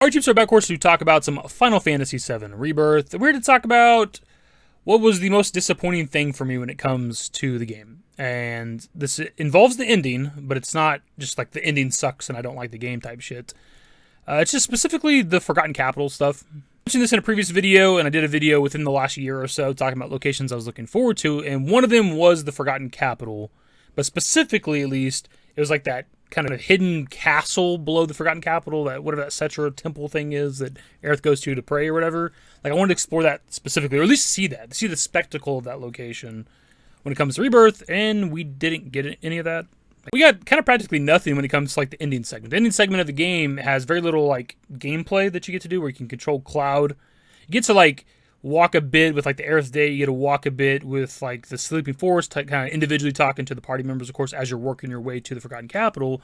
Our troops are back, of course, to talk about some Final Fantasy VII Rebirth. We're here to talk about what was the most disappointing thing for me when it comes to the game. And this involves the ending, but it's not just like the ending sucks and I don't like the game type shit. It's just specifically the Forgotten Capital stuff. I mentioned this in a previous video, and I did a video within the last year or so talking about locations I was looking forward to, and one of them was the Forgotten Capital. But specifically, at least, it was like that kind of hidden castle below the Forgotten Capital, that whatever that Cetra temple thing is that Aerith goes to pray or whatever. Like, I wanted to explore that specifically, or at least see the spectacle of that location when it comes to Rebirth, and we didn't get any of that. We got kind of practically nothing when it comes to like the ending segment. The ending segment of the game has very little like gameplay that you get to do, where you can control Cloud. You get to like walk a bit with like the Aerith Day. You get to walk a bit with like the Sleeping Forest, kind of individually talking to the party members, of course, as you're working your way to the Forgotten Capital.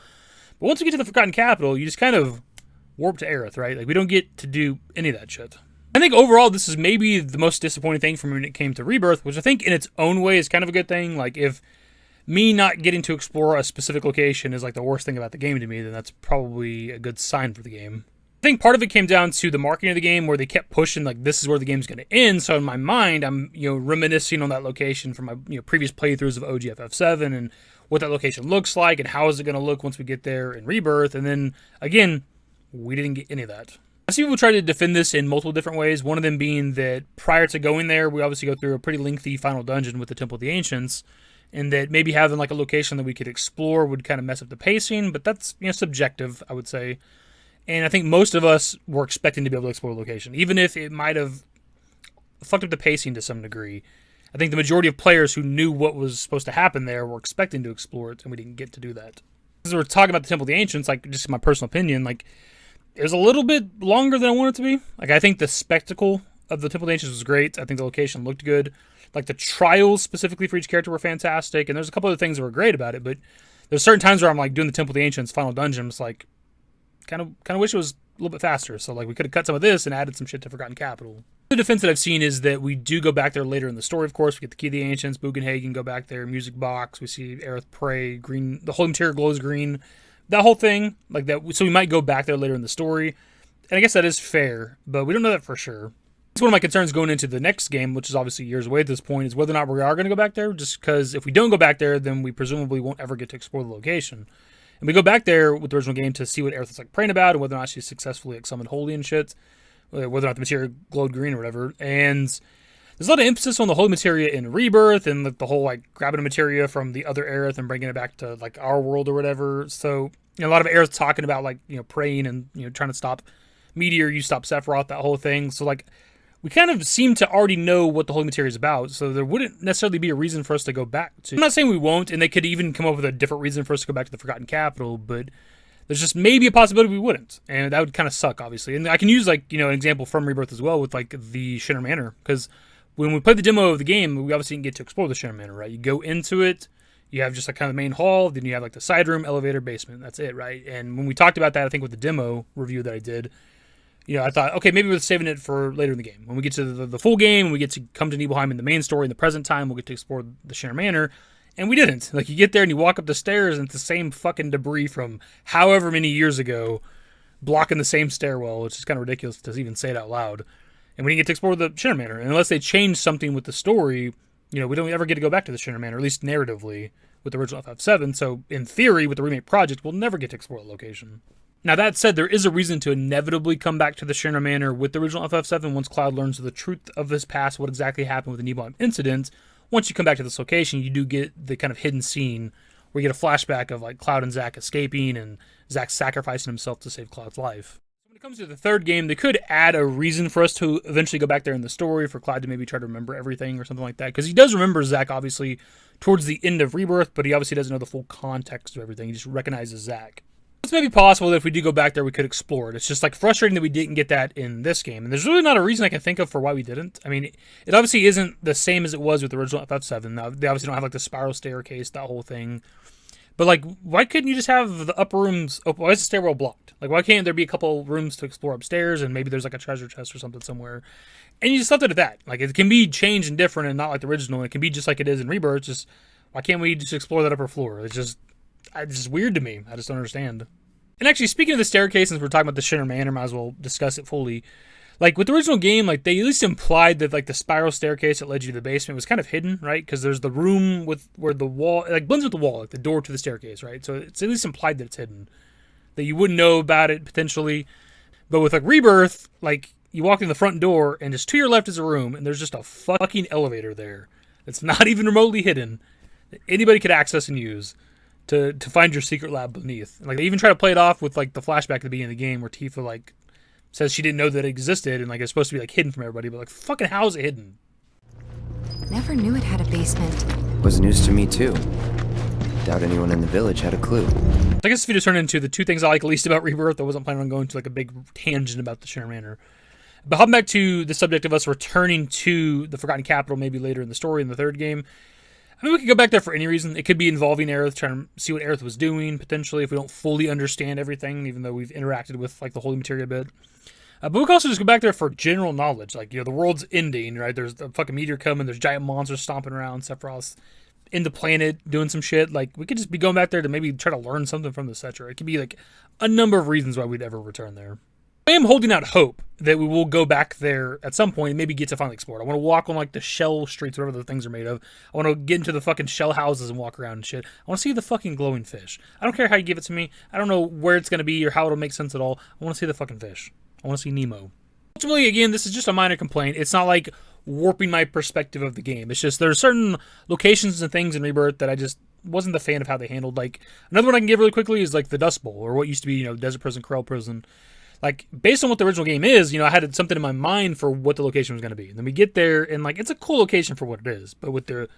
But once you get to the Forgotten Capital, you just kind of warp to Aerith, right? Like, we don't get to do any of that shit. I think overall, this is maybe the most disappointing thing for me when it came to Rebirth, which I think in its own way is kind of a good thing. Like, if me not getting to explore a specific location is like the worst thing about the game to me, then that's probably a good sign for the game. I think part of it came down to the marketing of the game, where they kept pushing like, this is where the game's going to end. So in my mind, I'm reminiscing on that location from my previous playthroughs of OG FF7 and what that location looks like and how is it going to look once we get there in Rebirth. And then again, we didn't get any of that. I see people try to defend this in multiple different ways. One of them being that prior to going there, we obviously go through a pretty lengthy final dungeon with the Temple of the Ancients, and that maybe having like a location that we could explore would kind of mess up the pacing. But that's subjective, I would say. And I think most of us were expecting to be able to explore the location, even if it might have fucked up the pacing to some degree. I think the majority of players who knew what was supposed to happen there were expecting to explore it, and we didn't get to do that. As we're talking about the Temple of the Ancients, like, just my personal opinion, like, it was a little bit longer than I wanted it to be. Like, I think the spectacle of the Temple of the Ancients was great. I think the location looked good. Like, the trials specifically for each character were fantastic, and there's a couple other things that were great about it, but there's certain times where I'm like doing the Temple of the Ancients final dungeon, it's like, kind of wish it was a little bit faster. So like, we could have cut some of this and added some shit to Forgotten Capital. The defense that I've seen is that we do go back there later in the story. Of course, we get the Key of the Ancients, Bugenhagen, go back there, music box. We see Aerith pray, green. The whole interior glows green. That whole thing, like that. So we might go back there later in the story, and I guess that is fair, but we don't know that for sure. It's one of my concerns going into the next game, which is obviously years away at this point, is whether or not we are going to go back there. Just because if we don't go back there, then we presumably won't ever get to explore the location. And we go back there with the original game to see what Aerith is like praying about, and whether or not she's successfully like summoned holy and shit, whether or not the materia glowed green or whatever. And there's a lot of emphasis on the holy materia in Rebirth, and the whole like grabbing a materia from the other Aerith and bringing it back to like our world or whatever. So a lot of Aerith talking about like praying and trying to stop Meteor, you stop Sephiroth, that whole thing. So like, we kind of seem to already know what the Holy Materia is about, so there wouldn't necessarily be a reason for us to go back to. I'm not saying we won't, and they could even come up with a different reason for us to go back to the Forgotten Capital, but there's just maybe a possibility we wouldn't, and that would kind of suck, obviously. And I can use, like, an example from Rebirth as well with, like, the Shinra Manor, because when we played the demo of the game, we obviously didn't get to explore the Shinra Manor, right? You go into it, you have just, like, kind of the main hall, then you have, like, the side room, elevator, basement. That's it, right? And when we talked about that, I think with the demo review that I did, I thought, okay, maybe we're saving it for later in the game. When we get to the full game, when we get to come to Nibelheim in the main story in the present time, we'll get to explore the Shinra Manor. And we didn't. Like, you get there and you walk up the stairs and it's the same fucking debris from however many years ago blocking the same stairwell, which is kind of ridiculous to even say it out loud. And we didn't get to explore the Shinra Manor. And unless they change something with the story, we don't ever get to go back to the Shinra Manor, at least narratively, with the original FF7. So, in theory, with the remake project, we'll never get to explore the location. Now, that said, there is a reason to inevitably come back to the Shinra Manor with the original FF7 once Cloud learns the truth of his past, what exactly happened with the Nibelheim incident. Once you come back to this location, you do get the kind of hidden scene where you get a flashback of like Cloud and Zack escaping and Zack sacrificing himself to save Cloud's life. When it comes to the third game, they could add a reason for us to eventually go back there in the story, for Cloud to maybe try to remember everything or something like that. Because he does remember Zack, obviously, towards the end of Rebirth, but he obviously doesn't know the full context of everything. He just recognizes Zack. It's maybe possible that if we do go back there, we could explore it. It's just like frustrating that we didn't get that in this game. And there's really not a reason I can think of for why we didn't. I mean, it obviously isn't the same as it was with the original FF7. Now, they obviously don't have like the spiral staircase, that whole thing. But like, why couldn't you just have the upper rooms open? Why is the stairwell blocked? Like, why can't there be a couple rooms to explore upstairs and maybe there's like a treasure chest or something somewhere? And you just left it at that. Like, it can be changed and different and not like the original. It can be just like it is in Rebirth. Just, why can't we just explore that upper floor? It's just weird to me. I just don't understand. And actually, speaking of the staircase, since we're talking about the Shinra Manor, might as well discuss it fully. Like, with the original game, like, they at least implied that, like, the spiral staircase that led you to the basement was kind of hidden, right? Because there's the room where the wall, like, blends with the wall, like, the door to the staircase, right? So it's at least implied that it's hidden. That you wouldn't know about it, potentially. But with, like, Rebirth, like, you walk in the front door, and just to your left is a room, and there's just a fucking elevator there. It's not even remotely hidden. That anybody could access and use to find your secret lab beneath. Like, they even try to play it off with, like, the flashback at the beginning of the game where Tifa, like, says she didn't know that it existed, and, like, it's supposed to be, like, hidden from everybody, but, like, fucking how is it hidden? Never knew it had a basement. Was news to me, too. Doubt anyone in the village had a clue. I guess this video turned into the two things I like least about Rebirth. I wasn't planning on going to, like, a big tangent about the Shinra Manor. But hopping back to the subject of us returning to the Forgotten Capital maybe later in the story in the third game. I mean, we could go back there for any reason. It could be involving Aerith, trying to see what Aerith was doing, potentially, if we don't fully understand everything, even though we've interacted with, like, the Holy Materia a bit. But we could also just go back there for general knowledge. Like, you know, the world's ending, right? There's a fucking meteor coming, there's giant monsters stomping around, Sephiroth's in the planet doing some shit. Like, we could just be going back there to maybe try to learn something from the Cetra. It could be, like, a number of reasons why we'd ever return there. I am holding out hope that we will go back there at some point and maybe get to finally explore it. I want to walk on, like, the shell streets, whatever the things are made of. I want to get into the fucking shell houses and walk around and shit. I want to see the fucking glowing fish. I don't care how you give it to me. I don't know where it's going to be or how it'll make sense at all. I want to see the fucking fish. I want to see Nemo. Ultimately, again, this is just a minor complaint. It's not like warping my perspective of the game. It's just there are certain locations and things in Rebirth that I just wasn't the fan of how they handled. Like, another one I can give really quickly is, like, the Dust Bowl, or what used to be, you know, Desert Prison, Corel Prison. Like, based on what the original game is, you know, I had something in my mind for what the location was going to be. And then we get there, and, like, it's a cool location for what it is. But with the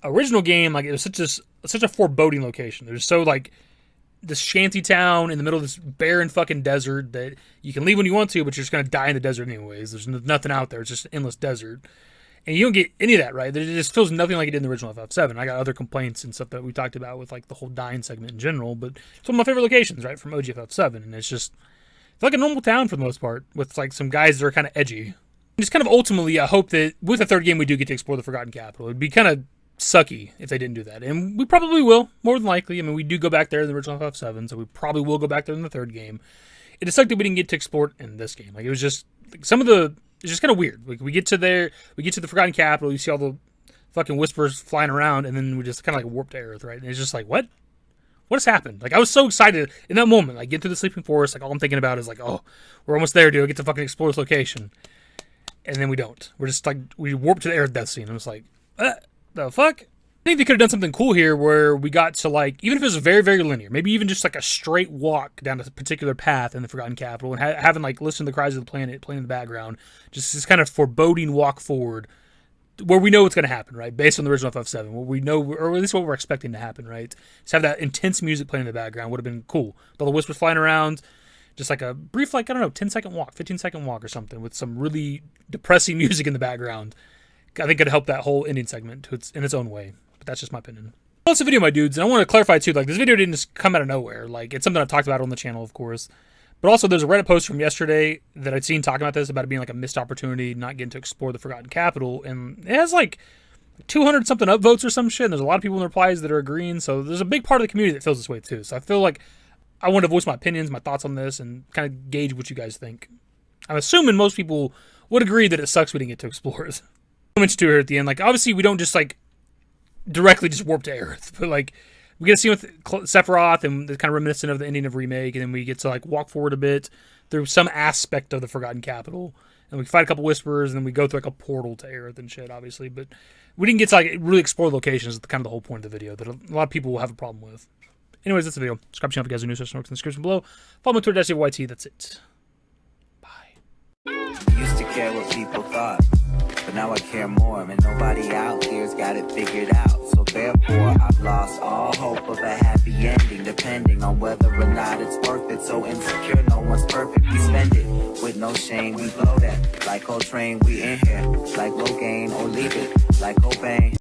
original game, like, it was such a foreboding location. There's so, like, this shanty town in the middle of this barren fucking desert that you can leave when you want to, but you're just going to die in the desert anyways. There's nothing out there. It's just an endless desert. And you don't get any of that, right? It just feels nothing like it did in the original FF7. I got other complaints and stuff that we talked about with, like, the whole dying segment in general, but it's one of my favorite locations, right, from OG FF7. And it's just, it's like a normal town for the most part, with, like, some guys that are kind of edgy. And just kind of ultimately, I hope that with the third game we do get to explore the Forgotten Capital. It'd be kind of sucky if they didn't do that. And we probably will, more than likely. I mean, we do go back there in the original FF7, so we probably will go back there in the third game. It just sucked that we didn't get to explore it in this game. Like, it was just, like, it's just kind of weird. Like, we get to the Forgotten Capital, you see all the fucking whispers flying around, and then we just kind of, like, warp to Aerith, right? And it's just like, what? What has happened? Like, I was so excited in that moment. Like, get to the Sleeping Forest, like, all I'm thinking about is, like, oh, we're almost there, dude. I get to fucking explore this location. And then we don't. We're just, like, we warp to the Aerith death scene. I was like, the fuck? I think they could have done something cool here where we got to, like, even if it was very, very linear, maybe even just, like, a straight walk down a particular path in the Forgotten Capital and having, like, listen to the cries of the planet playing in the background, just this kind of foreboding walk forward where we know what's going to happen, right? Based on the original FF7, what we know, or at least what we're expecting to happen, right? Just have that intense music playing in the background would have been cool. With all the whispers flying around, just like a brief, like, I don't know, 10-second walk, 15-second walk or something with some really depressing music in the background. I think it'd help that whole ending segment in its own way. But that's just my opinion. Well, that's the video, my dudes. And I want to clarify, too, like, this video didn't just come out of nowhere. Like, it's something I've talked about on the channel, of course. But also, there's a Reddit post from yesterday that I'd seen talking about this, about it being, like, a missed opportunity, not getting to explore the Forgotten Capital. And it has, like, 200-something upvotes or some shit. And there's a lot of people in the replies that are agreeing. So there's a big part of the community that feels this way, too. So I feel like I want to voice my opinions, my thoughts on this, and kind of gauge what you guys think. I'm assuming most people would agree that it sucks we didn't get to explore it. I mentioned to her at the end, like, obviously we don't just, like, directly just warp to Aerith, but, like, we get a scene with Sephiroth, and it's kind of reminiscent of the ending of Remake, and then we get to, like, walk forward a bit through some aspect of the Forgotten Capital, and we fight a couple Whisperers, and then we go through, like, a portal to Aerith and shit, obviously, but we didn't get to, like, really explore locations, kind of the whole point of the video, that a lot of people will have a problem with. Anyways, that's the video. Subscribe to the channel if you guys are new, so in the description below. Follow me on Twitter, dashingdavidbusiness. That's it. Bye. Used to care what people thought, but now I care more, and nobody out there's got it figured out. So therefore, I've lost all hope of a happy ending, depending on whether or not it's worth it. So insecure, no one's perfect. We spend it with no shame. We blow that like Coltrane. We in here like Logain, or leave it like Cobain.